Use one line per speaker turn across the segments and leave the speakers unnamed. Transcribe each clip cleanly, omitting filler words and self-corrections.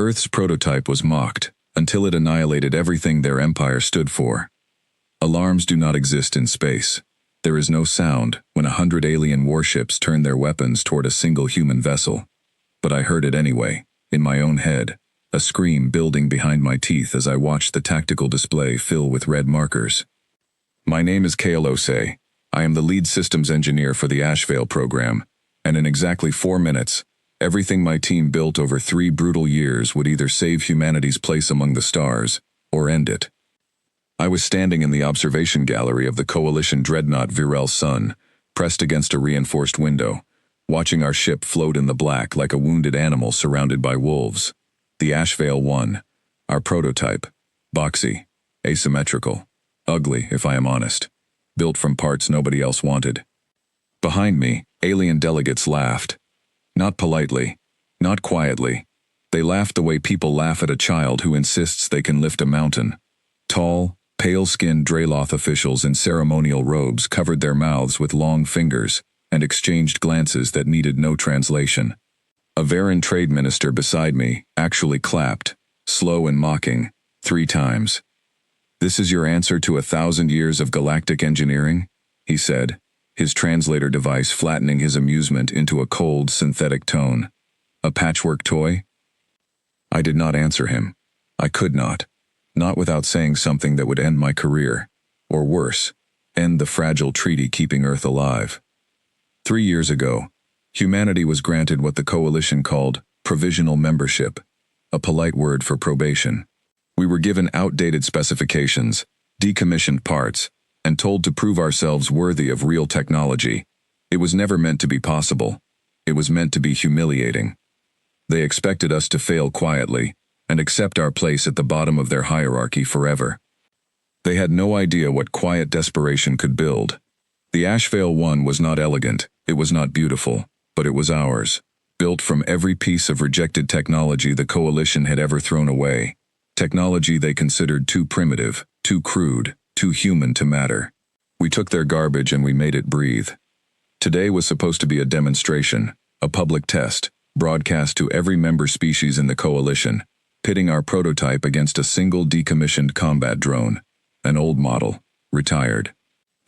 Earth's prototype was mocked, until it annihilated everything their empire stood for. Alarms do not exist in space. There is no sound when 100 alien warships turn their weapons toward a single human vessel. But I heard it anyway, in my own head, a scream building behind my teeth as I watched the tactical display fill with red markers. My name is Kaelose. I am the lead systems engineer for the HFY program, and in exactly 4 minutes, everything my team built over 3 brutal years would either save humanity's place among the stars, or end it. I was standing in the observation gallery of the Coalition dreadnought Virel Sun, pressed against a reinforced window, watching our ship float in the black like a wounded animal surrounded by wolves. The HFY 1, our prototype, boxy, asymmetrical, ugly if I am honest, built from parts nobody else wanted. Behind me, alien delegates laughed. Not politely, not quietly. They laughed the way people laugh at a child who insists they can lift a mountain. Tall, pale-skinned Draloth officials in ceremonial robes covered their mouths with long fingers and exchanged glances that needed no translation. A Varan trade minister beside me actually clapped, slow and mocking, 3 times. "This is your answer to 1,000 years of galactic engineering?" he said, his translator device flattening his amusement into a cold, synthetic tone. "A patchwork toy?" I did not answer him. I could not. Not without saying something that would end my career, or worse, end the fragile treaty keeping Earth alive. 3 years ago, humanity was granted what the Coalition called provisional membership, a polite word for probation. We were given outdated specifications, decommissioned parts, and told to prove ourselves worthy of real technology. It was never meant to be possible. It was meant to be humiliating. They expected us to fail quietly, and accept our place at the bottom of their hierarchy forever. They had no idea what quiet desperation could build. The HFY 1 was not elegant, it was not beautiful, but it was ours, built from every piece of rejected technology the Coalition had ever thrown away, technology they considered too primitive, too crude, too human to matter. We took their garbage and we made it breathe. Today was supposed to be a demonstration, a public test, broadcast to every member species in the Coalition, pitting our prototype against a single decommissioned combat drone, an old model, retired.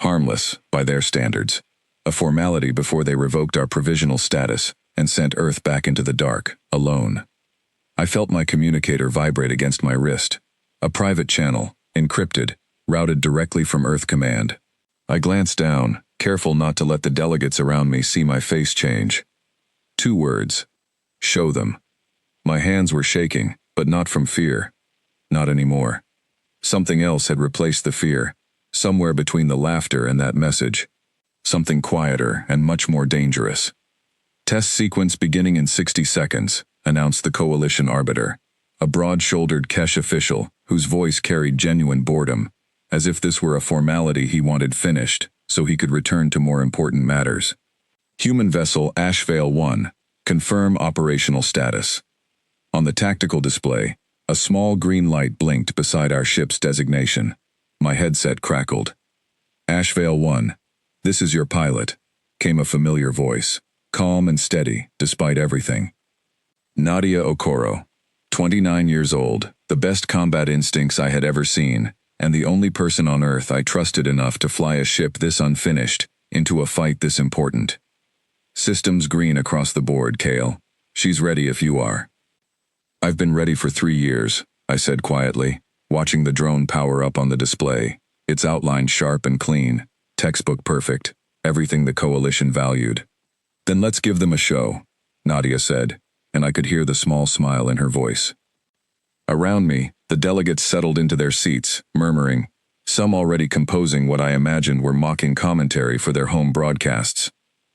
Harmless, by their standards. A formality before they revoked our provisional status and sent Earth back into the dark, alone. I felt my communicator vibrate against my wrist. A private channel, encrypted, routed directly from Earth Command. I glanced down, careful not to let the delegates around me see my face change. 2 words. Show them. My hands were shaking, but not from fear. Not anymore. Something else had replaced the fear, somewhere between the laughter and that message. Something quieter and much more dangerous. "Test sequence beginning in 60 seconds, announced the Coalition arbiter, a broad-shouldered Kesh official whose voice carried genuine boredom, as if this were a formality he wanted finished so he could return to more important matters. "Human vessel HFY 1, confirm operational status." On the tactical display, a small green light blinked beside our ship's designation. My headset crackled. "HFY 1, this is your pilot," came a familiar voice, calm and steady, despite everything. Nadia Okoro, 29 years old, the best combat instincts I had ever seen, and the only person on Earth I trusted enough to fly a ship this unfinished into a fight this important. "Systems green across the board, Kale. She's ready if you are." "I've been ready for 3 years, I said quietly, watching the drone power up on the display, its outline sharp and clean, textbook perfect, everything the Coalition valued. "Then let's give them a show," Nadia said, and I could hear the small smile in her voice. Around me, the delegates settled into their seats, murmuring, some already composing what I imagined were mocking commentary for their home broadcasts.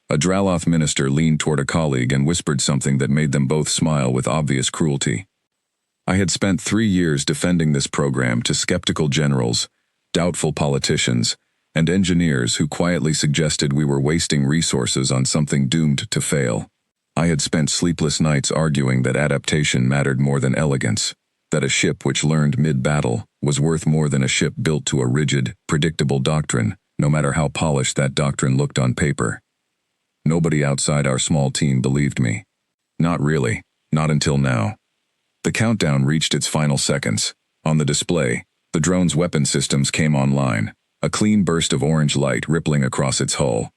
A Draloth minister leaned toward a colleague and whispered something that made them both smile with obvious cruelty. I had spent 3 years defending this program to skeptical generals, doubtful politicians, and engineers who quietly suggested we were wasting resources on something doomed to fail. I had spent sleepless nights arguing that adaptation mattered more than elegance, that a ship which learned mid-battle was worth more than a ship built to a rigid, predictable doctrine, no matter how polished that doctrine looked on paper. Nobody outside our small team believed me. Not really, not until now. The countdown reached its final seconds. On the display, the drone's weapon systems came online, a clean burst of orange light rippling across its hull.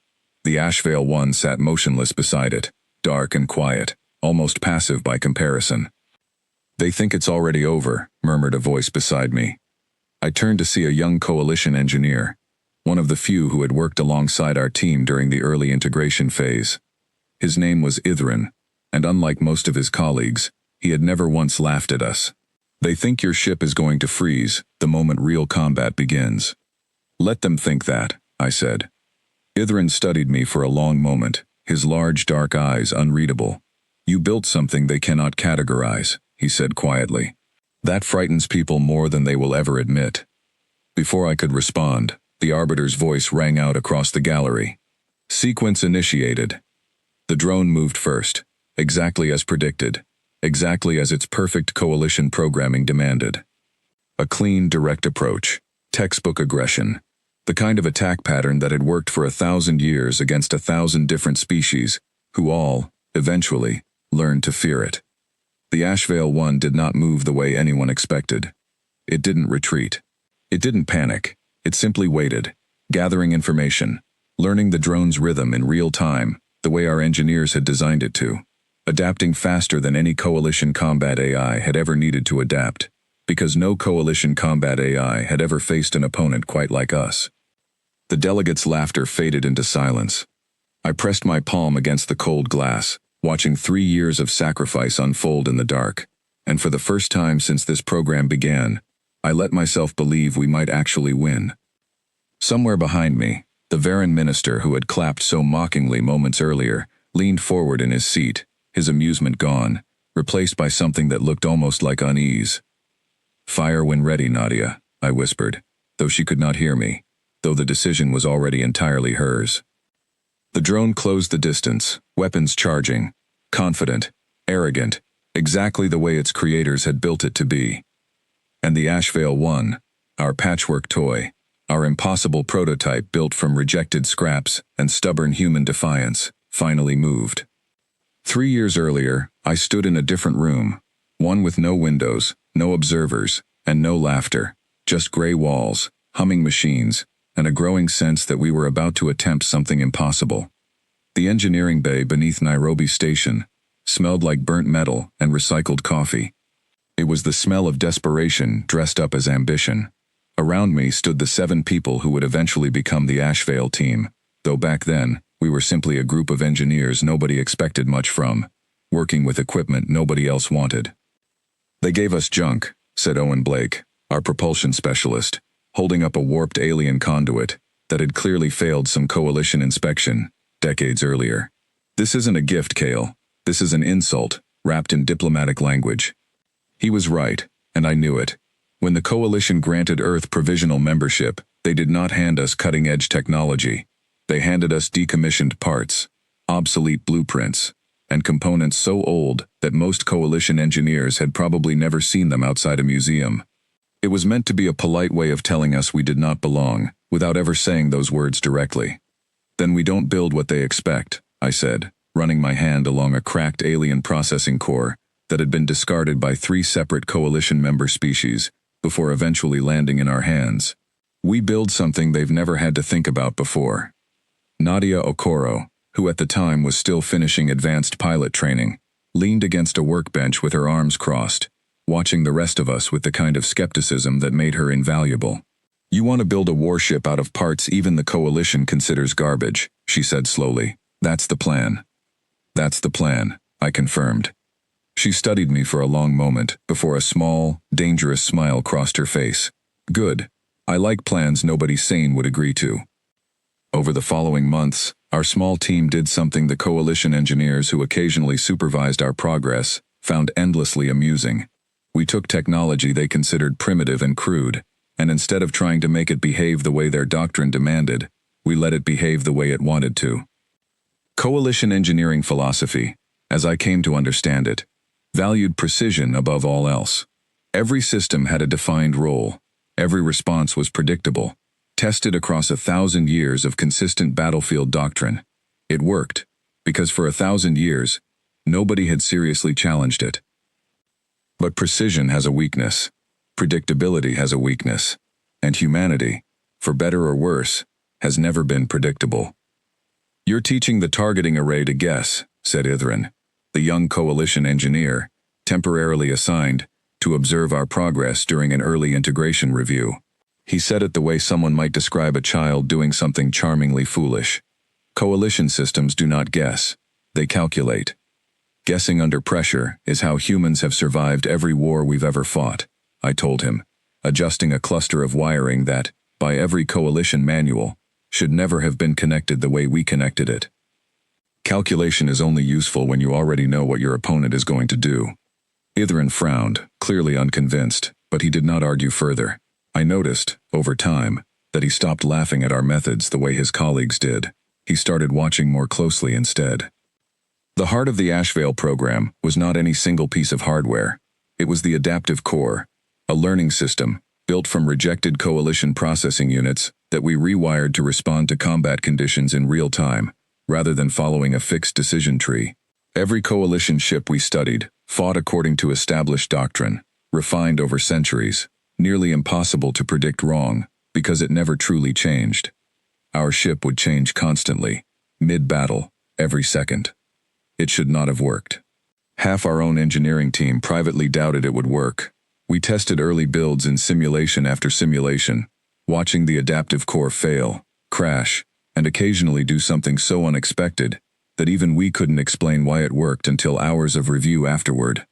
The HFY 1 sat motionless beside it, dark and quiet, almost passive by comparison. "They think it's already over," murmured a voice beside me. I turned to see a young coalition engineer, one of the few who had worked alongside our team during the early integration phase. His name was Ithran, and unlike most of his colleagues, he had never once laughed at us. "They think your ship is going to freeze the moment real combat begins." "Let them think that," I said. Ithran studied me for a long moment, his large dark eyes unreadable. "You built something they cannot categorize," he said quietly. "That frightens people more than they will ever admit." Before I could respond, the Arbiter's voice rang out across the gallery. "Sequence initiated." The drone moved first, exactly as predicted, exactly as its perfect coalition programming demanded. A clean, direct approach, textbook aggression, the kind of attack pattern that had worked for 1,000 years against 1,000 different species, who all, eventually, learned to fear it. The HFY 1 did not move the way anyone expected. It didn't retreat. It didn't panic. It simply waited, gathering information, learning the drone's rhythm in real time, the way our engineers had designed it to, adapting faster than any coalition combat AI had ever needed to adapt, because no coalition combat AI had ever faced an opponent quite like us. The delegates' laughter faded into silence. I pressed my palm against the cold glass, watching 3 years of sacrifice unfold in the dark, and for the first time since this program began, I let myself believe we might actually win. Somewhere behind me, the Varan minister who had clapped so mockingly moments earlier leaned forward in his seat, his amusement gone, replaced by something that looked almost like unease. "Fire when ready, Nadia," I whispered, though she could not hear me, though the decision was already entirely hers. The drone closed the distance, weapons charging, confident, arrogant, exactly the way its creators had built it to be. And the HFY 1, our patchwork toy, our impossible prototype built from rejected scraps and stubborn human defiance, finally moved. 3 years earlier, I stood in a different room, one with no windows, no observers, and no laughter, just gray walls, humming machines, and a growing sense that we were about to attempt something impossible. The engineering bay beneath Nairobi Station smelled like burnt metal and recycled coffee. It was the smell of desperation dressed up as ambition. Around me stood the 7 people who would eventually become the HFY team, though back then, we were simply a group of engineers nobody expected much from, working with equipment nobody else wanted. "They gave us junk," said Owen Blake, our propulsion specialist, holding up a warped alien conduit that had clearly failed some coalition inspection decades earlier. "This isn't a gift, Kale. This is an insult, wrapped in diplomatic language." He was right, and I knew it. When the coalition granted Earth provisional membership, they did not hand us cutting-edge technology. They handed us decommissioned parts, obsolete blueprints, and components so old that most coalition engineers had probably never seen them outside a museum. It was meant to be a polite way of telling us we did not belong, without ever saying those words directly. "Then we don't build what they expect," I said, running my hand along a cracked alien processing core that had been discarded by 3 separate coalition member species before eventually landing in our hands. "We build something they've never had to think about before." Nadia Okoro, who at the time was still finishing advanced pilot training, leaned against a workbench with her arms crossed, watching the rest of us with the kind of skepticism that made her invaluable. "You want to build a warship out of parts even the coalition considers garbage," she said slowly. "That's the plan." "That's the plan," I confirmed. She studied me for a long moment before a small, dangerous smile crossed her face. "Good. I like plans nobody sane would agree to." Over the following months, our small team did something the coalition engineers who occasionally supervised our progress found endlessly amusing. We took technology they considered primitive and crude, and instead of trying to make it behave the way their doctrine demanded, we let it behave the way it wanted to. Coalition engineering philosophy, as I came to understand it, valued precision above all else. Every system had a defined role. Every response was predictable, tested across 1,000 years of consistent battlefield doctrine. It worked, because for 1,000 years, nobody had seriously challenged it. But precision has a weakness. Predictability has a weakness. And humanity, for better or worse, has never been predictable. "You're teaching the targeting array to guess," said Ithran, the young coalition engineer, temporarily assigned to observe our progress during an early integration review. He said it the way someone might describe a child doing something charmingly foolish. "Coalition systems do not guess, they calculate. Guessing under pressure is how humans have survived every war we've ever fought," I told him, adjusting a cluster of wiring that, by every coalition manual, should never have been connected the way we connected it. "Calculation is only useful when you already know what your opponent is going to do." Ithran frowned, clearly unconvinced, but he did not argue further. I noticed, over time, that he stopped laughing at our methods the way his colleagues did. He started watching more closely instead. The heart of the Ashvale program was not any single piece of hardware. It was the adaptive core, a learning system built from rejected coalition processing units that we rewired to respond to combat conditions in real time, rather than following a fixed decision tree. Every coalition ship we studied fought according to established doctrine, refined over centuries, nearly impossible to predict wrong, because it never truly changed. Our ship would change constantly, mid-battle, every second. It should not have worked. Half our own engineering team privately doubted it would work. We tested early builds in simulation after simulation, watching the adaptive core fail, crash, and occasionally do something so unexpected that even we couldn't explain why it worked until hours of review afterward.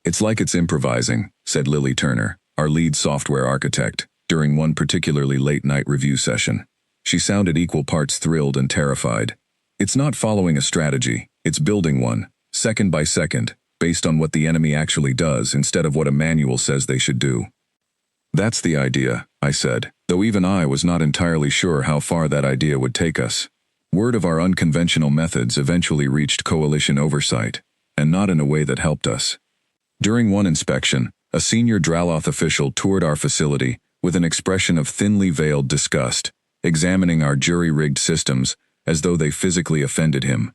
"It's like it's improvising," said Lily Turner, our lead software architect, during one particularly late-night review session. She sounded equal parts thrilled and terrified. "It's not following a strategy, it's building one, second by second, based on what the enemy actually does instead of what a manual says they should do." "That's the idea," I said, though even I was not entirely sure how far that idea would take us. Word of our unconventional methods eventually reached coalition oversight, and not in a way that helped us. During one inspection, a senior Draloth official toured our facility with an expression of thinly veiled disgust, examining our jury-rigged systems as though they physically offended him.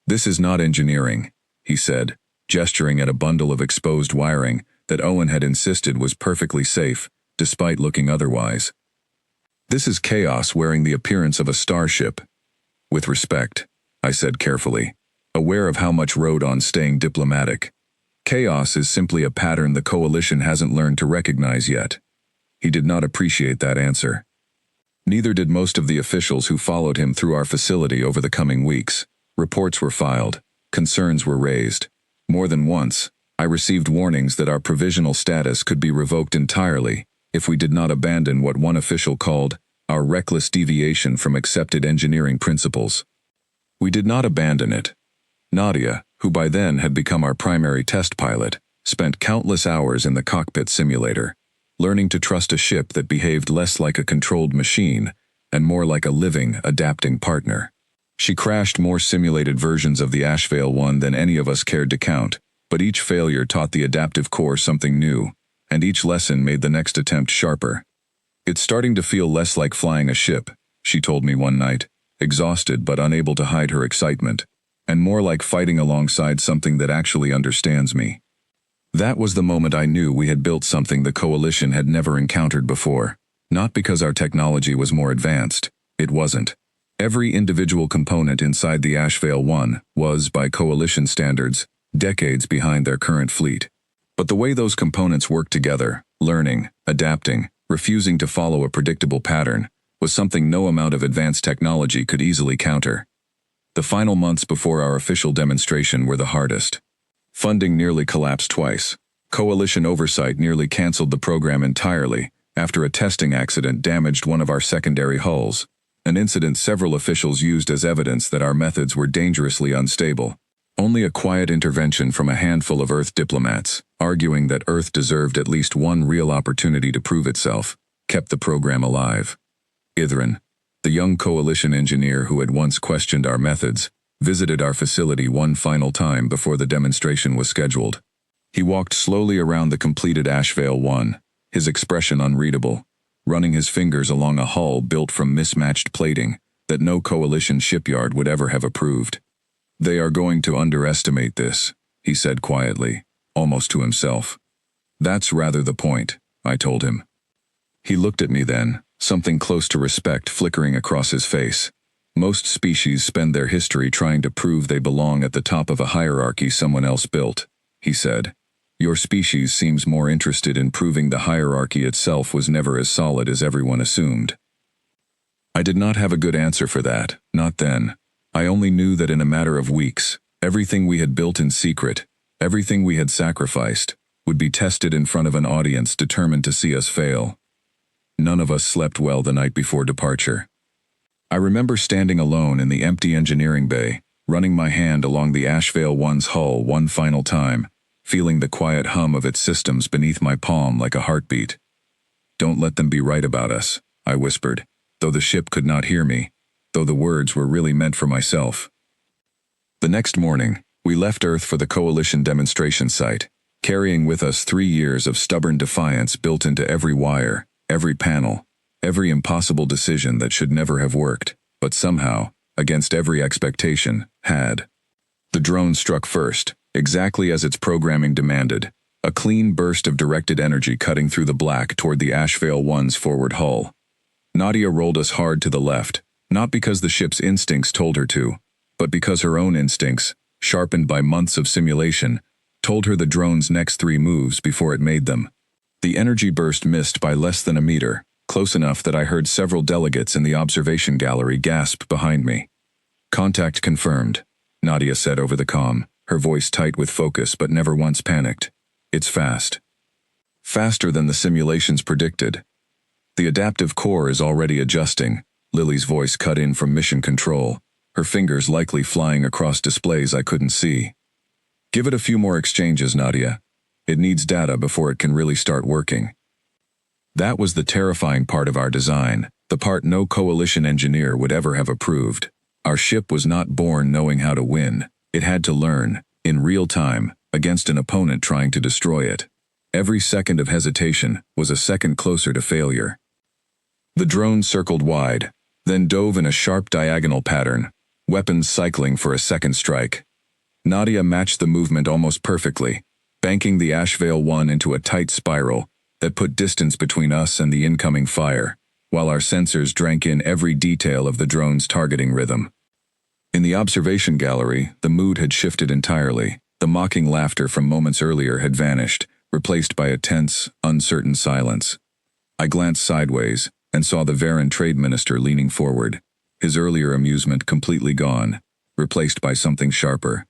"This is not engineering," he said, gesturing at a bundle of exposed wiring that Owen had insisted was perfectly safe, despite looking otherwise. "This is chaos wearing the appearance of a starship." "With respect," I said carefully, aware of how much rode on staying diplomatic. "Chaos is simply a pattern the coalition hasn't learned to recognize yet." He did not appreciate that answer. Neither did most of the officials who followed him through our facility over the coming weeks. Reports were filed. Concerns were raised. More than once, I received warnings that our provisional status could be revoked entirely if we did not abandon what one official called our reckless deviation from accepted engineering principles. We did not abandon it. Nadia, who by then had become our primary test pilot, spent countless hours in the cockpit simulator, learning to trust a ship that behaved less like a controlled machine and more like a living, adapting partner. She crashed more simulated versions of the Ashvale 1 than any of us cared to count, but each failure taught the adaptive core something new, and each lesson made the next attempt sharper. "It's starting to feel less like flying a ship," she told me one night, exhausted but unable to hide her excitement, "and more like fighting alongside something that actually understands me." That was the moment I knew we had built something the coalition had never encountered before. Not because our technology was more advanced. It wasn't. Every individual component inside the Ashvale 1 was, by coalition standards, decades behind their current fleet. But the way those components worked together, learning, adapting, refusing to follow a predictable pattern, was something no amount of advanced technology could easily counter. The final months before our official demonstration were the hardest. Funding nearly collapsed twice. Coalition oversight nearly canceled the program entirely after a testing accident damaged one of our secondary hulls, an incident several officials used as evidence that our methods were dangerously unstable. Only a quiet intervention from a handful of Earth diplomats, arguing that Earth deserved at least one real opportunity to prove itself, kept the program alive. Ithran, the young coalition engineer who had once questioned our methods, visited our facility one final time before the demonstration was scheduled. He walked slowly around the completed Ashvale 1, his expression unreadable, running his fingers along a hull built from mismatched plating that no coalition shipyard would ever have approved. "They are going to underestimate this," he said quietly. almost to himself. That's rather the point, I told him. He looked at me then, something close to respect flickering across his face. Most species spend their history trying to prove they belong at the top of a hierarchy someone else built, he said. Your species seems more interested in proving the hierarchy itself was never as solid as everyone assumed. I did not have a good answer for that, not then. I only knew that in a matter of weeks, everything we had built in secret, everything we had sacrificed, would be tested in front of an audience determined to see us fail. None of us slept well the night before departure. I remember standing alone in the empty engineering bay, running my hand along the Ashvale 1's hull one final time, feeling the quiet hum of its systems beneath my palm like a heartbeat. Don't let them be right about us, I whispered, though the ship could not hear me, though the words were really meant for myself. The next morning, we left Earth for the Coalition demonstration site, carrying with us 3 years of stubborn defiance built into every wire, every panel, every impossible decision that should never have worked, but somehow, against every expectation, had. The drone struck first, exactly as its programming demanded, a clean burst of directed energy cutting through the black toward the Ashvale 1's forward hull. Nadia rolled us hard to the left, not because the ship's instincts told her to, but because her own instincts, sharpened by months of simulation, told her the drone's next 3 moves before it made them. The energy burst missed by less than a meter, close enough that I heard several delegates in the observation gallery gasp behind me. Contact confirmed, Nadia said over the comm, her voice tight with focus but never once panicked. It's fast. Faster than the simulations predicted. The adaptive core is already adjusting, Lily's voice cut in from mission control, her fingers likely flying across displays I couldn't see. Give it a few more exchanges, Nadia. It needs data before it can really start working. That was the terrifying part of our design, the part no coalition engineer would ever have approved. Our ship was not born knowing how to win. It had to learn, in real time, against an opponent trying to destroy it. Every second of hesitation was a second closer to failure. The drone circled wide, then dove in a sharp diagonal pattern, weapons cycling for a second strike. Nadia matched the movement almost perfectly, banking the Ashvale 1 into a tight spiral that put distance between us and the incoming fire, while our sensors drank in every detail of the drone's targeting rhythm. In the observation gallery, the mood had shifted entirely. The mocking laughter from moments earlier had vanished, replaced by a tense, uncertain silence. I glanced sideways and saw the Varan trade minister leaning forward, his earlier amusement completely gone, replaced by something sharper.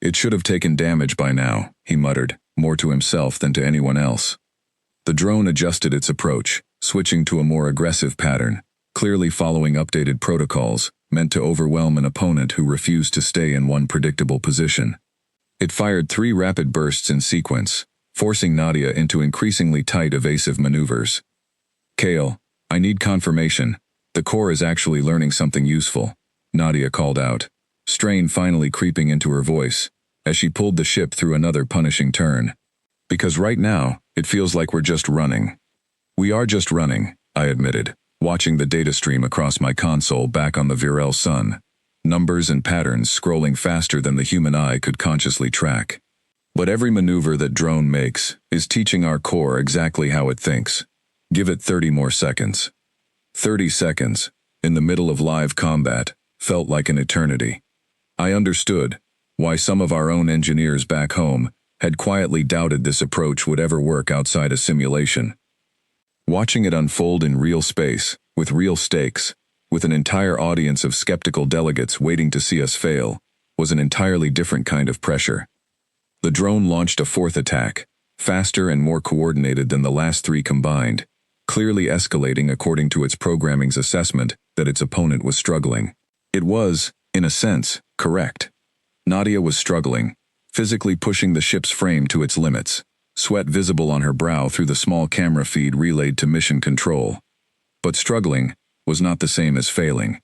It should have taken damage by now, he muttered, more to himself than to anyone else. The drone adjusted its approach, switching to a more aggressive pattern, clearly following updated protocols, meant to overwhelm an opponent who refused to stay in one predictable position. It fired 3 rapid bursts in sequence, forcing Nadia into increasingly tight evasive maneuvers. Kale, I need confirmation. The core is actually learning something useful, Nadia called out, strain finally creeping into her voice, as she pulled the ship through another punishing turn. Because right now, it feels like we're just running. We are just running, I admitted, watching the data stream across my console back on the Virel Sun, numbers and patterns scrolling faster than the human eye could consciously track. But every maneuver that drone makes is teaching our core exactly how it thinks. Give it 30 more seconds. 30 seconds, in the middle of live combat, felt like an eternity. I understood why some of our own engineers back home had quietly doubted this approach would ever work outside a simulation. Watching it unfold in real space, with real stakes, with an entire audience of skeptical delegates waiting to see us fail, was an entirely different kind of pressure. The drone launched a 4th attack, faster and more coordinated than the last 3 combined, clearly escalating according to its programming's assessment that its opponent was struggling. It was, in a sense, correct. Nadia was struggling, physically pushing the ship's frame to its limits, sweat visible on her brow through the small camera feed relayed to mission control. But struggling was not the same as failing.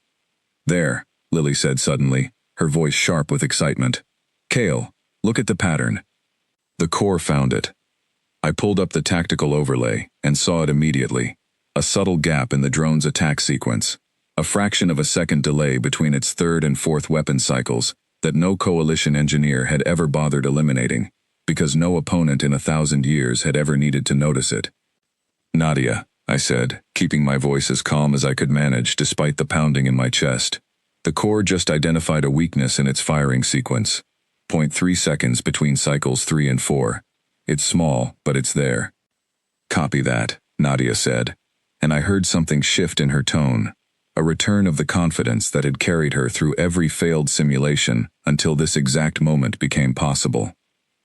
There, Lily said suddenly, her voice sharp with excitement. Kale, look at the pattern. The core found it. I pulled up the tactical overlay and saw it immediately. A subtle gap in the drone's attack sequence. A fraction of a second delay between its 3rd and 4th weapon cycles that no coalition engineer had ever bothered eliminating. because no opponent in 1,000 years had ever needed to notice it. "Nadia," I said, keeping my voice as calm as I could manage despite the pounding in my chest. "The core just identified a weakness in its firing sequence. 0.3 seconds between cycles 3 and 4. It's small, but it's there." "Copy that," Nadia said, and I heard something shift in her tone, a return of the confidence that had carried her through every failed simulation until this exact moment became possible.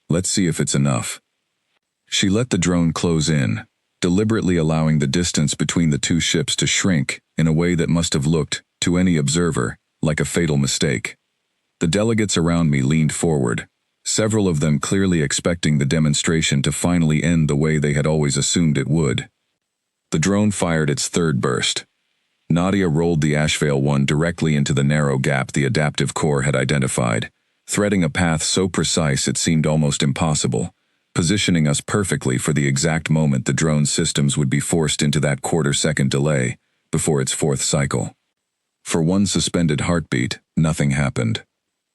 "Let's see if it's enough." She let the drone close in, deliberately allowing the distance between the two ships to shrink in a way that must have looked, to any observer, like a fatal mistake. The delegates around me leaned forward, several of them clearly expecting the demonstration to finally end the way they had always assumed it would. The drone fired its third burst. Nadia rolled the HFY one directly into the narrow gap the adaptive core had identified, threading a path so precise it seemed almost impossible, positioning us perfectly for the exact moment the drone's systems would be forced into that quarter-second delay before its fourth cycle. For one suspended heartbeat, nothing happened.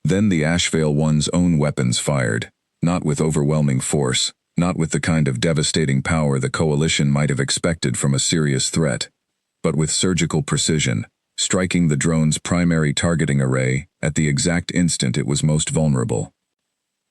Then the HFY one's own weapons fired, not with overwhelming force, not with the kind of devastating power the Coalition might have expected from a serious threat, but with surgical precision, striking the drone's primary targeting array at the exact instant it was most vulnerable.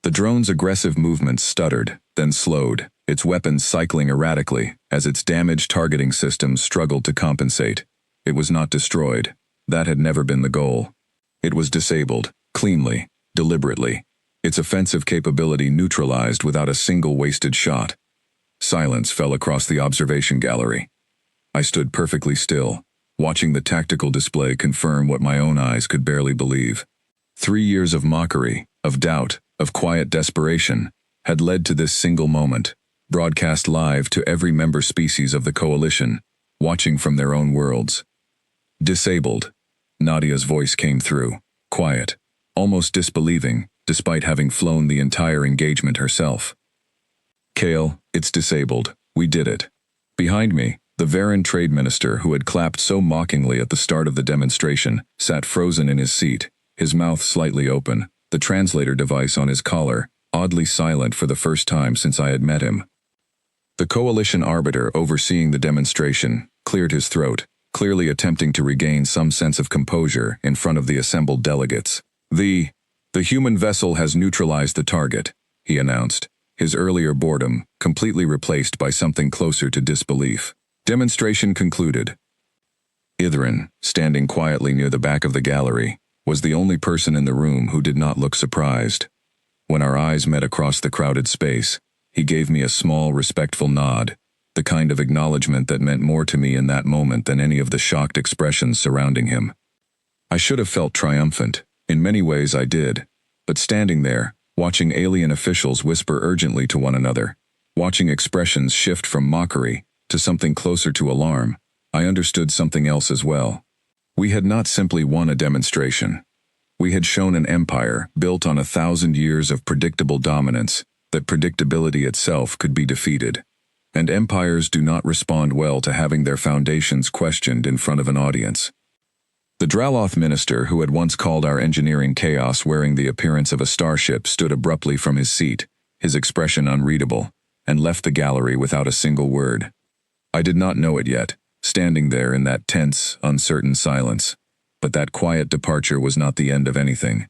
The drone's aggressive movements stuttered, then slowed, its weapons cycling erratically as its damaged targeting systems struggled to compensate. It was not destroyed. That had never been the goal. It was disabled, cleanly, deliberately, its offensive capability neutralized without a single wasted shot. Silence fell across the observation gallery. I stood perfectly still, watching the tactical display confirm what my own eyes could barely believe. 3 years of mockery, of doubt, of quiet desperation, had led to this single moment, broadcast live to every member species of the Coalition, watching from their own worlds. "Disabled," Nadia's voice came through, quiet, almost disbelieving, despite having flown the entire engagement herself. "Kale, it's disabled. We did it." Behind me, the Varan trade minister who had clapped so mockingly at the start of the demonstration sat frozen in his seat, his mouth slightly open, the translator device on his collar, oddly silent for the first time since I had met him. The Coalition arbiter overseeing the demonstration cleared his throat, clearly attempting to regain some sense of composure in front of the assembled delegates. The human vessel has neutralized the target," he announced, his earlier boredom completely replaced by something closer to disbelief. Demonstration concluded. Ithrin, standing quietly near the back of the gallery, was the only person in the room who did not look surprised. When our eyes met across the crowded space, he gave me a small, respectful nod, the kind of acknowledgement that meant more to me in that moment than any of the shocked expressions surrounding him. I should have felt triumphant. In many ways I did. But standing there, watching alien officials whisper urgently to one another, watching expressions shift from mockery to something closer to alarm, I understood something else as well. We had not simply won a demonstration. We had shown an empire built on 1,000 years of predictable dominance that predictability itself could be defeated. And empires do not respond well to having their foundations questioned in front of an audience. The Draloth minister who had once called our engineering chaos wearing the appearance of a starship stood abruptly from his seat, his expression unreadable, and left the gallery without a single word. I did not know it yet, standing there in that tense, uncertain silence, but that quiet departure was not the end of anything.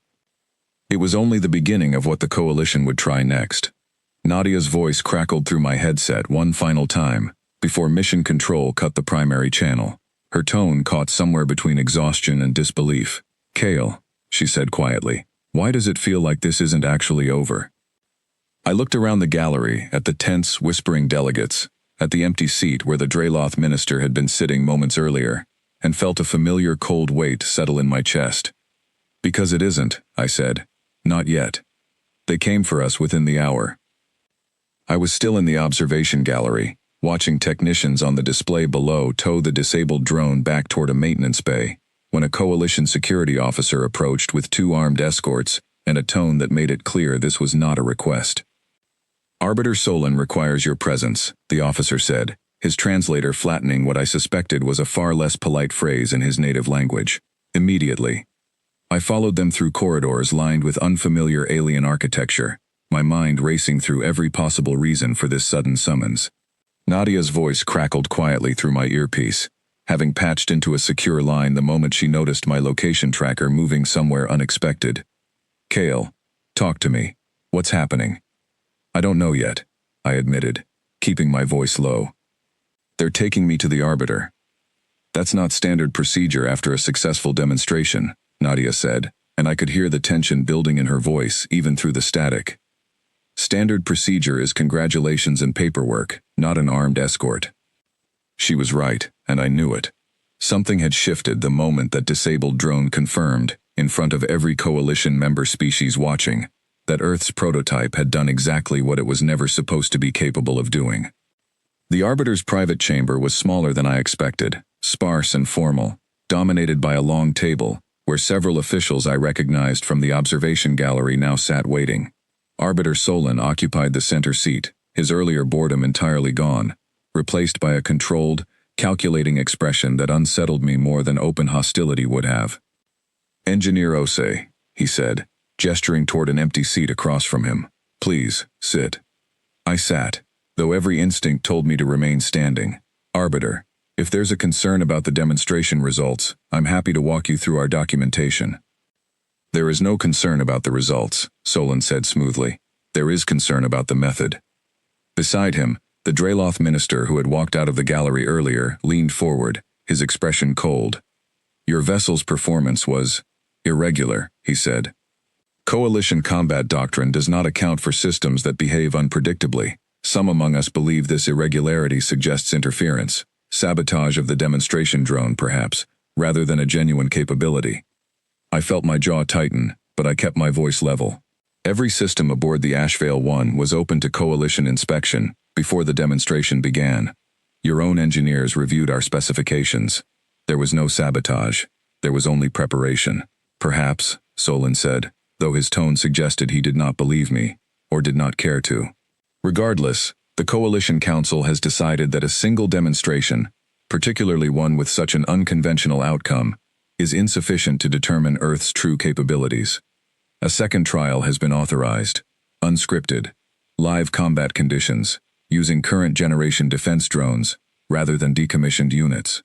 It was only the beginning of what the Coalition would try next. Nadia's voice crackled through my headset one final time, before Mission Control cut the primary channel. Her tone caught somewhere between exhaustion and disbelief. "Kale," she said quietly, "why does it feel like this isn't actually over?" I looked around the gallery at the tense, whispering delegates, at the empty seat where the Draloth minister had been sitting moments earlier, and felt a familiar cold weight settle in my chest. "Because it isn't," I said. "Not yet. They came for us within the hour." I was still in the observation gallery, watching technicians on the display below tow the disabled drone back toward a maintenance bay, when a Coalition security officer approached with 2 armed escorts and a tone that made it clear this was not a request. "Arbiter Solon requires your presence," the officer said, his translator flattening what I suspected was a far less polite phrase in his native language. "Immediately." I followed them through corridors lined with unfamiliar alien architecture, my mind racing through every possible reason for this sudden summons. Nadia's voice crackled quietly through my earpiece, having patched into a secure line the moment she noticed my location tracker moving somewhere unexpected. "Kale, talk to me. What's happening?" "I don't know yet," I admitted, keeping my voice low. "They're taking me to the Arbiter." "That's not standard procedure after a successful demonstration," Nadia said, and I could hear the tension building in her voice even through the static. "Standard procedure is congratulations and paperwork, not an armed escort." She was right, and I knew it. Something had shifted the moment that disabled drone confirmed, in front of every coalition member species watching, that Earth's prototype had done exactly what it was never supposed to be capable of doing. The Arbiter's private chamber was smaller than I expected, sparse and formal, dominated by a long table, where several officials I recognized from the observation gallery now sat waiting. Arbiter Solon occupied the center seat, his earlier boredom entirely gone, replaced by a controlled, calculating expression that unsettled me more than open hostility would have. "Engineer Ose," he said, gesturing toward an empty seat across from him. "Please, sit." I sat, though every instinct told me to remain standing. "Arbiter, if there's a concern about the demonstration results, I'm happy to walk you through our documentation." "There is no concern about the results," Solon said smoothly. "There is concern about the method." Beside him, the Draloth minister who had walked out of the gallery earlier leaned forward, his expression cold. "Your vessel's performance was irregular," he said. "Coalition combat doctrine does not account for systems that behave unpredictably. Some among us believe this irregularity suggests interference, sabotage of the demonstration drone perhaps, rather than a genuine capability." I felt my jaw tighten, but I kept my voice level. Every system aboard the Ashvale 1 was open to coalition inspection before the demonstration began. Your own engineers reviewed our specifications. There was no sabotage. There was only preparation. "Perhaps," Solon said, though his tone suggested he did not believe me, or did not care to. "Regardless, the Coalition Council has decided that a single demonstration, particularly one with such an unconventional outcome, is insufficient to determine Earth's true capabilities. A second trial has been authorized, unscripted, live combat conditions, using current generation defense drones, rather than decommissioned units."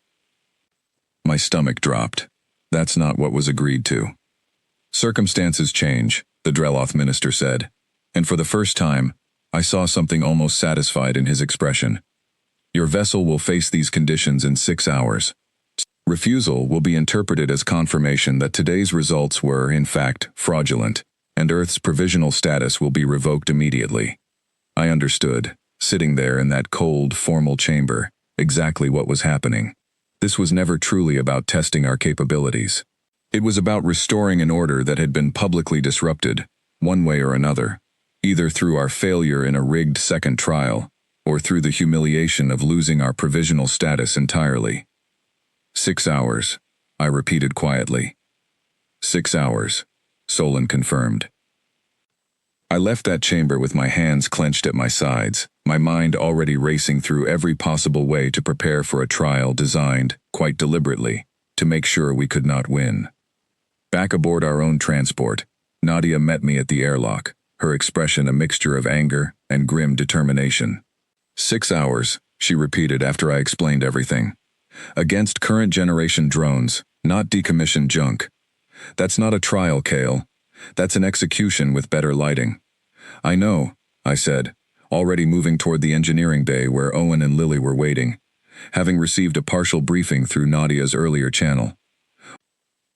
My stomach dropped. That's not what was agreed to. "Circumstances change," the Draloth minister said, and for the first time, I saw something almost satisfied in his expression. "Your vessel will face these conditions in 6 hours. Refusal will be interpreted as confirmation that today's results were, in fact, fraudulent, and Earth's provisional status will be revoked immediately." I understood, sitting there in that cold, formal chamber, exactly what was happening. This was never truly about testing our capabilities. It was about restoring an order that had been publicly disrupted, one way or another, either through our failure in a rigged second trial, or through the humiliation of losing our provisional status entirely. 6 hours, I repeated quietly. 6 hours, Solon confirmed. I left that chamber with my hands clenched at my sides, my mind already racing through every possible way to prepare for a trial designed, quite deliberately, to make sure we could not win. Back aboard our own transport, Nadia met me at the airlock, her expression a mixture of anger and grim determination. 6 hours, she repeated after I explained everything. Against current generation drones, not decommissioned junk. That's not a trial, Kale. That's an execution with better lighting. I know, I said, already moving toward the engineering bay where Owen and Lily were waiting, having received a partial briefing through Nadia's earlier channel.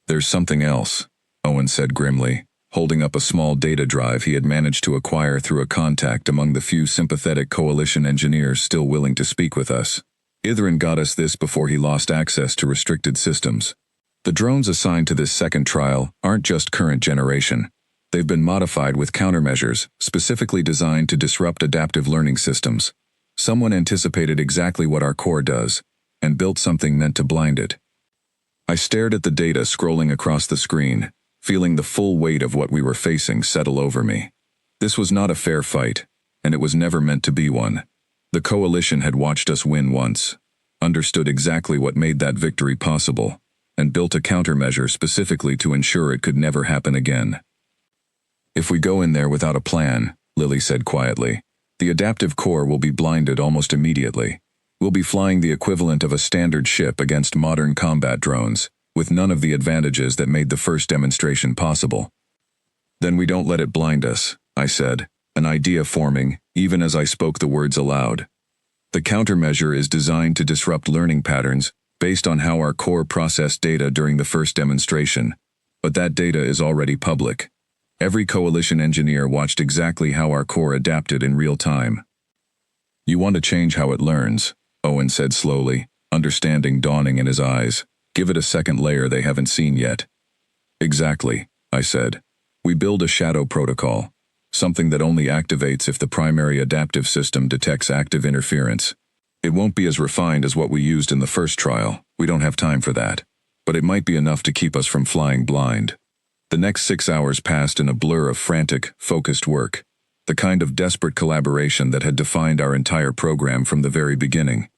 There's something else, Owen said grimly, holding up a small data drive he had managed to acquire through a contact among the few sympathetic coalition engineers still willing to speak with us. Ithran got us this before he lost access to restricted systems. The drones assigned to this second trial aren't just current generation. They've been modified with countermeasures, specifically designed to disrupt adaptive learning systems. Someone anticipated exactly what our core does, and built something meant to blind it. I stared at the data scrolling across the screen, feeling the full weight of what we were facing settle over me. This was not a fair fight, and it was never meant to be one. The coalition had watched us win once, understood exactly what made that victory possible, and built a countermeasure specifically to ensure it could never happen again. If we go in there without a plan, Lily said quietly. The adaptive core will be blinded almost immediately. We'll be flying the equivalent of a standard ship against modern combat drones, with none of the advantages that made the first demonstration possible. Then we don't let it blind us, I said, an idea forming, even as I spoke the words aloud. The countermeasure is designed to disrupt learning patterns based on how our core processed data during the first demonstration, but that data is already public. Every coalition engineer watched exactly how our core adapted in real time. You want to change how it learns, Owen said slowly, understanding dawning in his eyes. Give it a second layer they haven't seen yet. Exactly, I said. We build a shadow protocol, something that only activates if the primary adaptive system detects active interference. It won't be as refined as what we used in the first trial. We don't have time for that. But it might be enough to keep us from flying blind. The next 6 hours passed in a blur of frantic, focused work, the kind of desperate collaboration that had defined our entire program from the very beginning.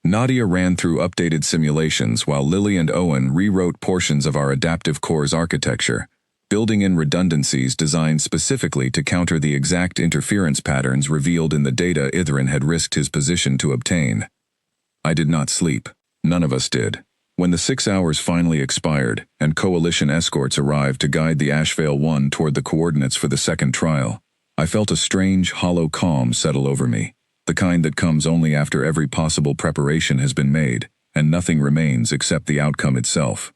Nadia ran through updated simulations while Lily and Owen rewrote portions of our adaptive core's architecture, building in redundancies designed specifically to counter the exact interference patterns revealed in the data Ithrin had risked his position to obtain. I did not sleep. None of us did. When the 6 hours finally expired and coalition escorts arrived to guide the HFY 1 toward the coordinates for the second trial, I felt a strange, hollow calm settle over me, the kind that comes only after every possible preparation has been made, and nothing remains except the outcome itself.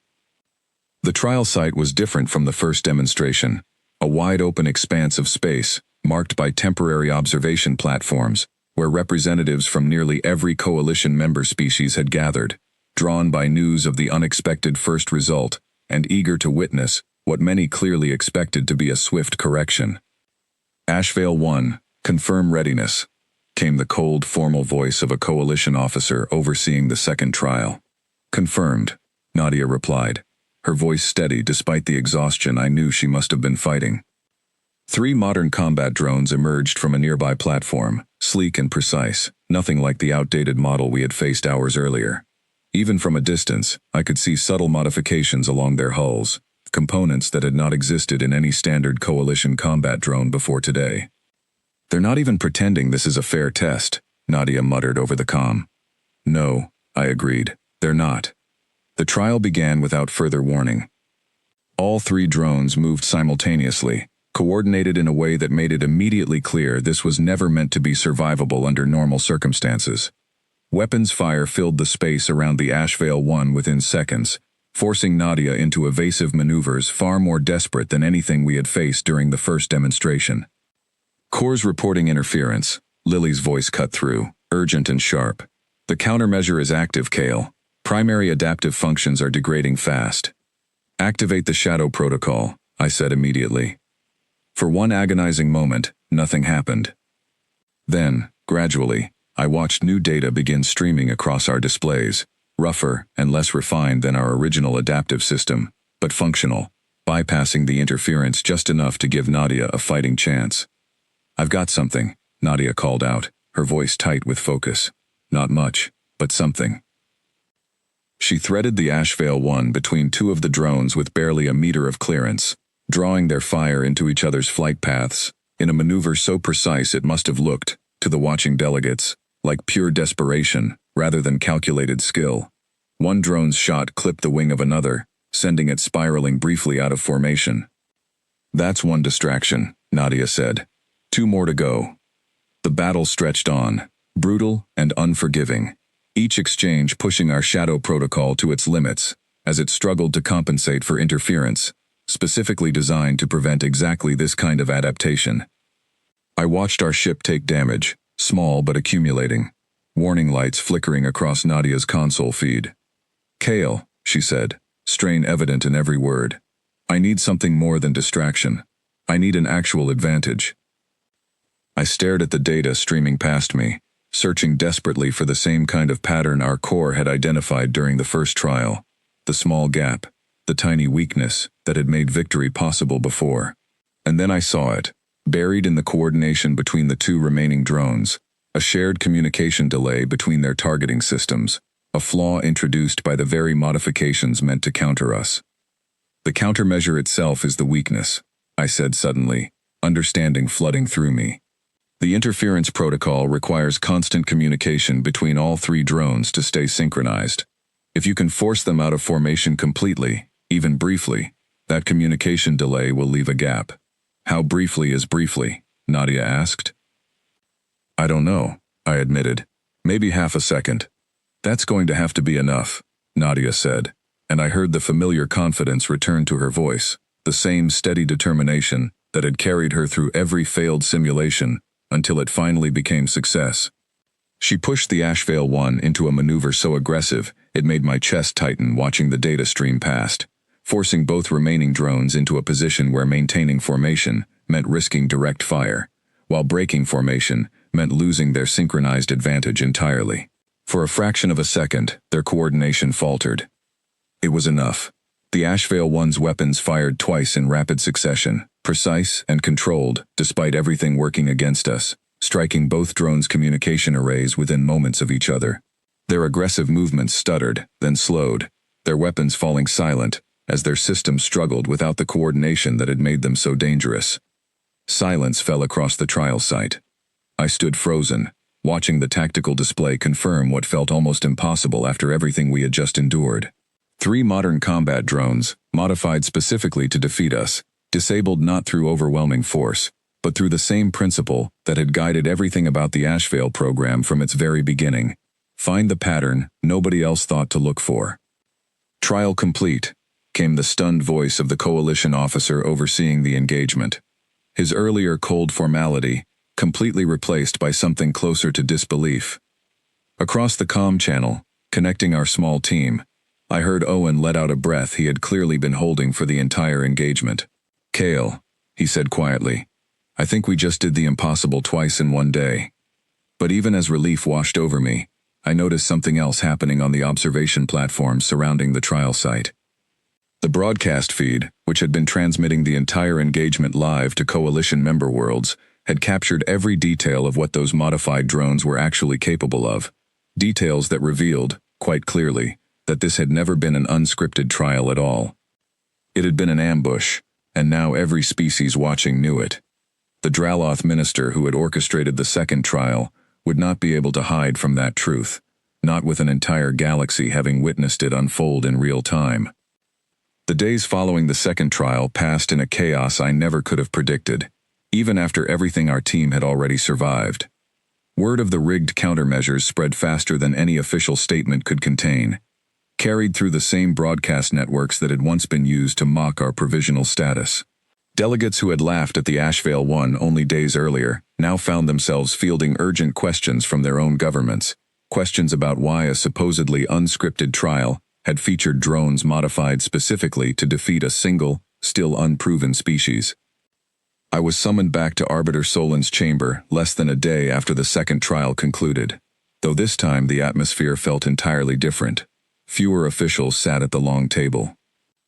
The trial site was different from the first demonstration, a wide-open expanse of space, marked by temporary observation platforms, where representatives from nearly every coalition member species had gathered, drawn by news of the unexpected first result, and eager to witness what many clearly expected to be a swift correction. HFY 1, confirm readiness, came the cold, formal voice of a coalition officer overseeing the second trial. Confirmed, Nadia replied, her voice steady despite the exhaustion I knew she must have been fighting. 3 modern combat drones emerged from a nearby platform, sleek and precise, nothing like the outdated model we had faced hours earlier. Even from a distance, I could see subtle modifications along their hulls, components that had not existed in any standard coalition combat drone before today. They're not even pretending this is a fair test, Nadia muttered over the comm. No, I agreed, they're not. The trial began without further warning. All 3 drones moved simultaneously, coordinated in a way that made it immediately clear this was never meant to be survivable under normal circumstances. Weapons fire filled the space around the HFY 1 within seconds, forcing Nadia into evasive maneuvers far more desperate than anything we had faced during the first demonstration. Core's reporting interference, Lily's voice cut through, urgent and sharp. The countermeasure is active, Kale. Primary adaptive functions are degrading fast. Activate the shadow protocol, I said immediately. For one agonizing moment, nothing happened. Then, gradually, I watched new data begin streaming across our displays, rougher and less refined than our original adaptive system, but functional, bypassing the interference just enough to give Nadia a fighting chance. I've got something, Nadia called out, her voice tight with focus. Not much, but something. She threaded the HFY 1 between 2 of the drones with barely a meter of clearance, drawing their fire into each other's flight paths, in a maneuver so precise it must have looked, to the watching delegates, like pure desperation, rather than calculated skill. One drone's shot clipped the wing of another, sending it spiraling briefly out of formation. That's one distraction, Nadia said. 2 more to go. The battle stretched on, brutal and unforgiving, each exchange pushing our shadow protocol to its limits, as it struggled to compensate for interference, specifically designed to prevent exactly this kind of adaptation. I watched our ship take damage, small but accumulating, warning lights flickering across Nadia's console feed. Kale, she said, strain evident in every word. I need something more than distraction. I need an actual advantage. I stared at the data streaming past me, searching desperately for the same kind of pattern our core had identified during the first trial, the small gap, the tiny weakness that had made victory possible before. And then I saw it, buried in the coordination between the 2 remaining drones, a shared communication delay between their targeting systems, a flaw introduced by the very modifications meant to counter us. The countermeasure itself is the weakness, I said suddenly, understanding flooding through me. The interference protocol requires constant communication between all 3 drones to stay synchronized. If you can force them out of formation completely, even briefly, that communication delay will leave a gap. How briefly is briefly? Nadia asked. I don't know, I admitted. Maybe half a second. That's going to have to be enough, Nadia said, and I heard the familiar confidence return to her voice, the same steady determination that had carried her through every failed simulation until it finally became success. She pushed the HFY 1 into a maneuver so aggressive it made my chest tighten watching the data stream past, forcing both remaining drones into a position where maintaining formation meant risking direct fire, while breaking formation meant losing their synchronized advantage entirely. For a fraction of a second, their coordination faltered. It was enough. The HFY 1's weapons fired twice in rapid succession, precise and controlled, despite everything working against us, striking both drones' communication arrays within moments of each other. Their aggressive movements stuttered, then slowed, their weapons falling silent, as their systems struggled without the coordination that had made them so dangerous. Silence fell across the trial site. I stood frozen, watching the tactical display confirm what felt almost impossible after everything we had just endured. 3 modern combat drones, modified specifically to defeat us, disabled not through overwhelming force, but through the same principle that had guided everything about the HFY program from its very beginning. Find the pattern nobody else thought to look for. Trial complete, came the stunned voice of the coalition officer overseeing the engagement. His earlier cold formality, completely replaced by something closer to disbelief. Across the comm channel, connecting our small team, I heard Owen let out a breath he had clearly been holding for the entire engagement. Kale, he said quietly, I think we just did the impossible twice in one day. But even as relief washed over me, I noticed something else happening on the observation platforms surrounding the trial site. The broadcast feed, which had been transmitting the entire engagement live to coalition member worlds, had captured every detail of what those modified drones were actually capable of. Details that revealed, quite clearly, that this had never been an unscripted trial at all. It had been an ambush, and now every species watching knew it. The Draloth minister who had orchestrated the second trial would not be able to hide from that truth, not with an entire galaxy having witnessed it unfold in real time. The days following the second trial passed in a chaos I never could have predicted, even after everything our team had already survived. Word of the rigged countermeasures spread faster than any official statement could contain, carried through the same broadcast networks that had once been used to mock our provisional status. Delegates who had laughed at the HFY 1 only days earlier now found themselves fielding urgent questions from their own governments, questions about why a supposedly unscripted trial had featured drones modified specifically to defeat a single, still unproven species. I was summoned back to Arbiter Solin's chamber less than a day after the second trial concluded, though this time the atmosphere felt entirely different. Fewer officials sat at the long table.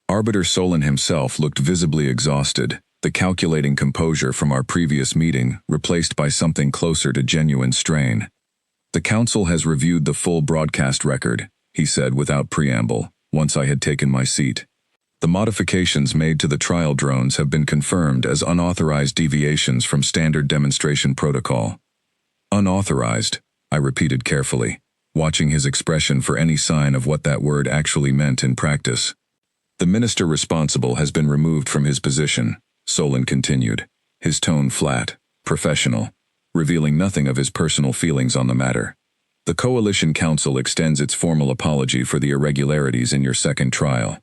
Arbiter Solin himself looked visibly exhausted, the calculating composure from our previous meeting replaced by something closer to genuine strain. The council has reviewed the full broadcast record, he said without preamble, once I had taken my seat. The modifications made to the trial drones have been confirmed as unauthorized deviations from standard demonstration protocol. Unauthorized, I repeated carefully, watching his expression for any sign of what that word actually meant in practice. The minister responsible has been removed from his position, Solin continued, his tone flat, professional, revealing nothing of his personal feelings on the matter. The Coalition Council extends its formal apology for the irregularities in your second trial.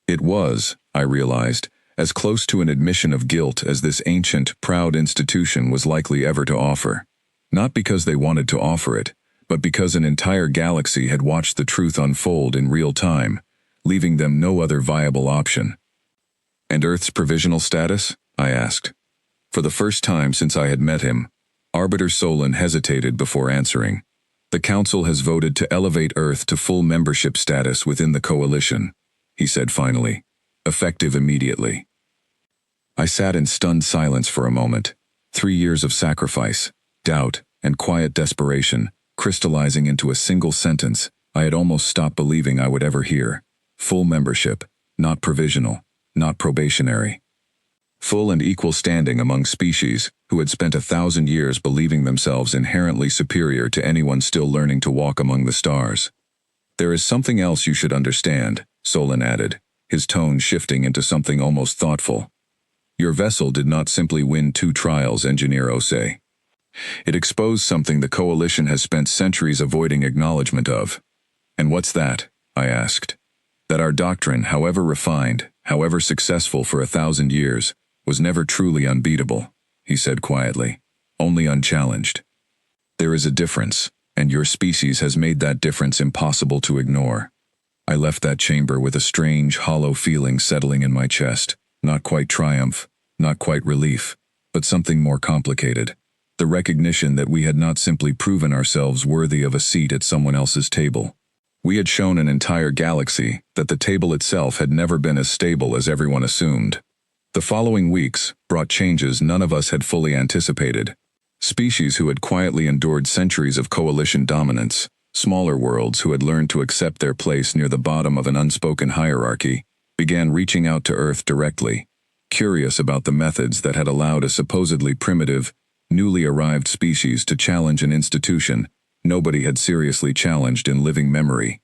It was, I realized, as close to an admission of guilt as this ancient, proud institution was likely ever to offer. Not because they wanted to offer it, but because an entire galaxy had watched the truth unfold in real time, leaving them no other viable option. And Earth's provisional status? I asked. For the first time since I had met him, Arbiter Solin hesitated before answering. The Council has voted to elevate Earth to full membership status within the Coalition, he said finally, effective immediately. I sat in stunned silence for a moment, 3 years of sacrifice, doubt, and quiet desperation, crystallizing into a single sentence I had almost stopped believing I would ever hear. Full membership, not provisional, not probationary. Full and equal standing among species, who had spent 1,000 years believing themselves inherently superior to anyone still learning to walk among the stars. "There is something else you should understand," Solon added, his tone shifting into something almost thoughtful. "Your vessel did not simply win 2 trials, Engineer Osei. It exposed something the Coalition has spent centuries avoiding acknowledgement of." "And what's that?" I asked. "That our doctrine, however refined, however successful for 1,000 years, was never truly unbeatable," he said quietly, "only unchallenged. There is a difference, and your species has made that difference impossible to ignore." I left that chamber with a strange, hollow feeling settling in my chest, not quite triumph, not quite relief, but something more complicated. The recognition that we had not simply proven ourselves worthy of a seat at someone else's table. We had shown an entire galaxy that the table itself had never been as stable as everyone assumed. The following weeks brought changes none of us had fully anticipated. Species who had quietly endured centuries of coalition dominance, smaller worlds who had learned to accept their place near the bottom of an unspoken hierarchy, began reaching out to Earth directly, curious about the methods that had allowed a supposedly primitive, newly arrived species to challenge an institution nobody had seriously challenged in living memory.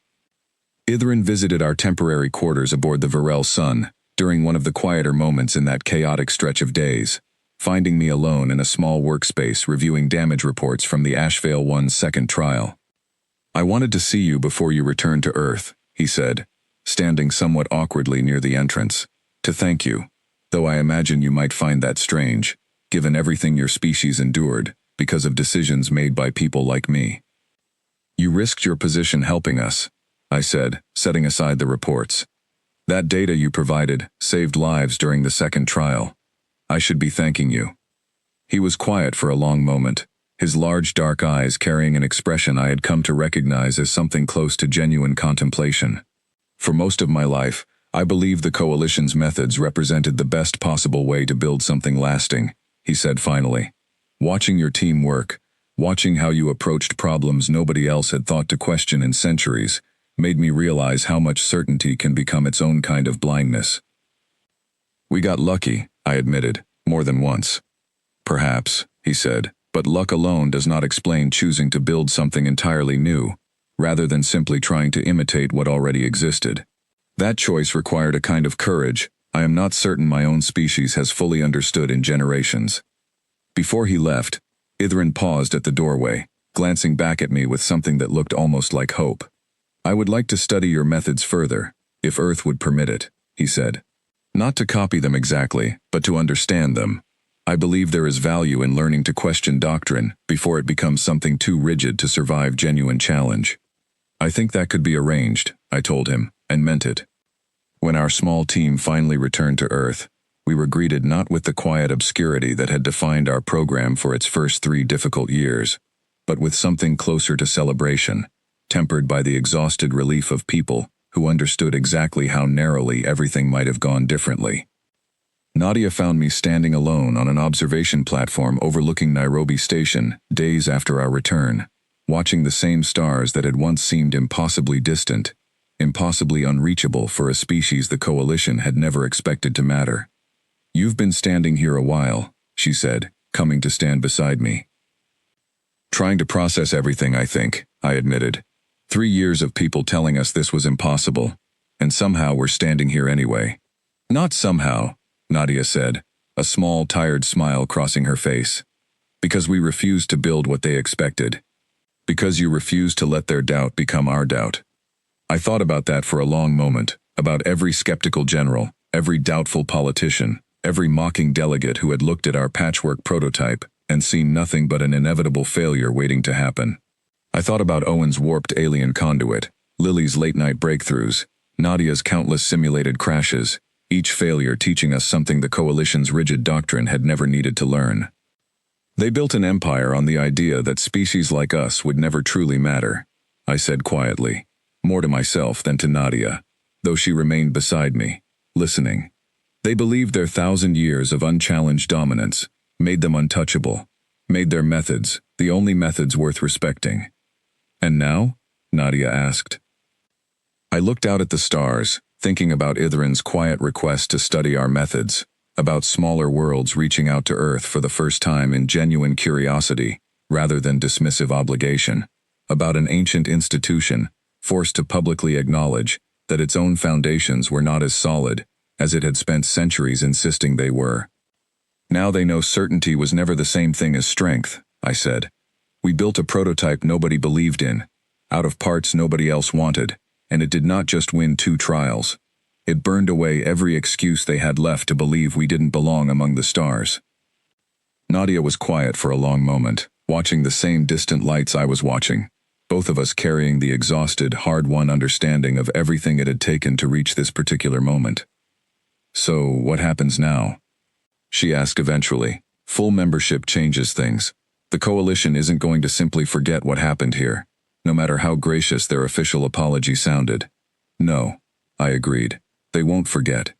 Ithrin visited our temporary quarters aboard the Varel Sun during one of the quieter moments in that chaotic stretch of days, finding me alone in a small workspace reviewing damage reports from the Ashvale 1's second trial. "I wanted to see you before you returned to Earth," he said, standing somewhat awkwardly near the entrance, "to thank you, though I imagine you might find that strange, given everything your species endured, because of decisions made by people like me." "You risked your position helping us," I said, setting aside the reports. "That data you provided saved lives during the second trial. I should be thanking you." He was quiet for a long moment, his large dark eyes carrying an expression I had come to recognize as something close to genuine contemplation. "For most of my life, I believed the Coalition's methods represented the best possible way to build something lasting," he said finally. "Watching your team work, watching how you approached problems nobody else had thought to question in centuries, made me realize how much certainty can become its own kind of blindness." "We got lucky," I admitted, "more than once." "Perhaps," he said, "but luck alone does not explain choosing to build something entirely new, rather than simply trying to imitate what already existed. That choice required a kind of courage I am not certain my own species has fully understood in generations." Before he left, Ithrin paused at the doorway, glancing back at me with something that looked almost like hope. "I would like to study your methods further, if Earth would permit it," he said. "Not to copy them exactly, but to understand them. I believe there is value in learning to question doctrine before it becomes something too rigid to survive genuine challenge." "I think that could be arranged," I told him, and meant it. When our small team finally returned to Earth, we were greeted not with the quiet obscurity that had defined our program for its first 3 difficult years, but with something closer to celebration, tempered by the exhausted relief of people who understood exactly how narrowly everything might have gone differently. Nadia found me standing alone on an observation platform overlooking Nairobi Station days after our return, watching the same stars that had once seemed impossibly distant, impossibly unreachable for a species the Coalition had never expected to matter. "You've been standing here a while," she said, coming to stand beside me. "Trying to process everything, I think," I admitted. 3 years of people telling us this was impossible, and somehow we're standing here anyway." "Not somehow," Nadia said, a small, tired smile crossing her face. "Because we refused to build what they expected. Because you refused to let their doubt become our doubt." I thought about that for a long moment, about every skeptical general, every doubtful politician, every mocking delegate who had looked at our patchwork prototype and seen nothing but an inevitable failure waiting to happen. I thought about Owen's warped alien conduit, Lily's late-night breakthroughs, Nadia's countless simulated crashes, each failure teaching us something the Coalition's rigid doctrine had never needed to learn. "They built an empire on the idea that species like us would never truly matter," I said quietly, more to myself than to Nadia, though she remained beside me, listening. "They believed their 1,000 years of unchallenged dominance made them untouchable, made their methods the only methods worth respecting." "And now?" Nadia asked. I looked out at the stars, thinking about Ithrin's quiet request to study our methods, about smaller worlds reaching out to Earth for the first time in genuine curiosity, rather than dismissive obligation, about an ancient institution forced to publicly acknowledge that its own foundations were not as solid as it had spent centuries insisting they were. Now they know certainty was never the same thing as strength, I said. We built a prototype nobody believed in, out of parts nobody else wanted, and it did not just win 2 trials. It burned away every excuse they had left to believe we didn't belong among the stars. Nadia was quiet for a long moment, watching the same distant lights I was watching, both of us carrying the exhausted, hard-won understanding of everything it had taken to reach this particular moment. So, what happens now? She asked eventually. Full membership changes things. The coalition isn't going to simply forget what happened here, no matter how gracious their official apology sounded. No, I agreed. They won't forget.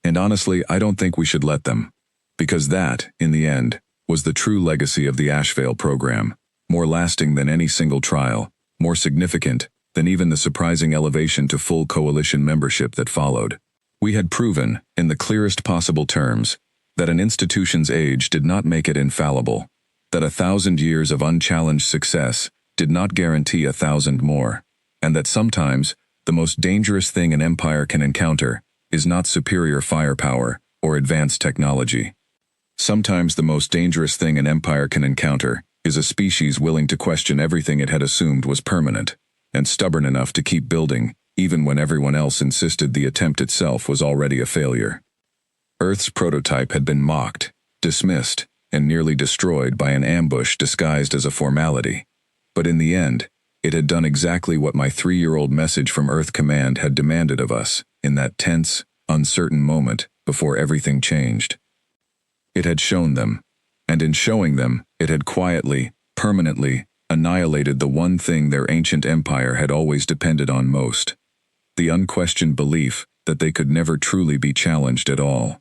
And honestly, I don't think we should let them. Because that, in the end, was the true legacy of the Ashvale program, more lasting than any single trial, more significant than even the surprising elevation to full coalition membership that followed. We had proven, in the clearest possible terms, that an institution's age did not make it infallible, that 1,000 years of unchallenged success did not guarantee 1,000 more, and that sometimes the most dangerous thing an empire can encounter is not superior firepower or advanced technology. Sometimes the most dangerous thing an empire can encounter is a species willing to question everything it had assumed was permanent, and stubborn enough to keep building even when everyone else insisted the attempt itself was already a failure. Earth's prototype had been mocked, dismissed, and nearly destroyed by an ambush disguised as a formality. But in the end, it had done exactly what my 3-year-old message from Earth Command had demanded of us in that tense, uncertain moment before everything changed. It had shown them, and in showing them, it had quietly, permanently, annihilated the one thing their ancient empire had always depended on most: the unquestioned belief that they could never truly be challenged at all.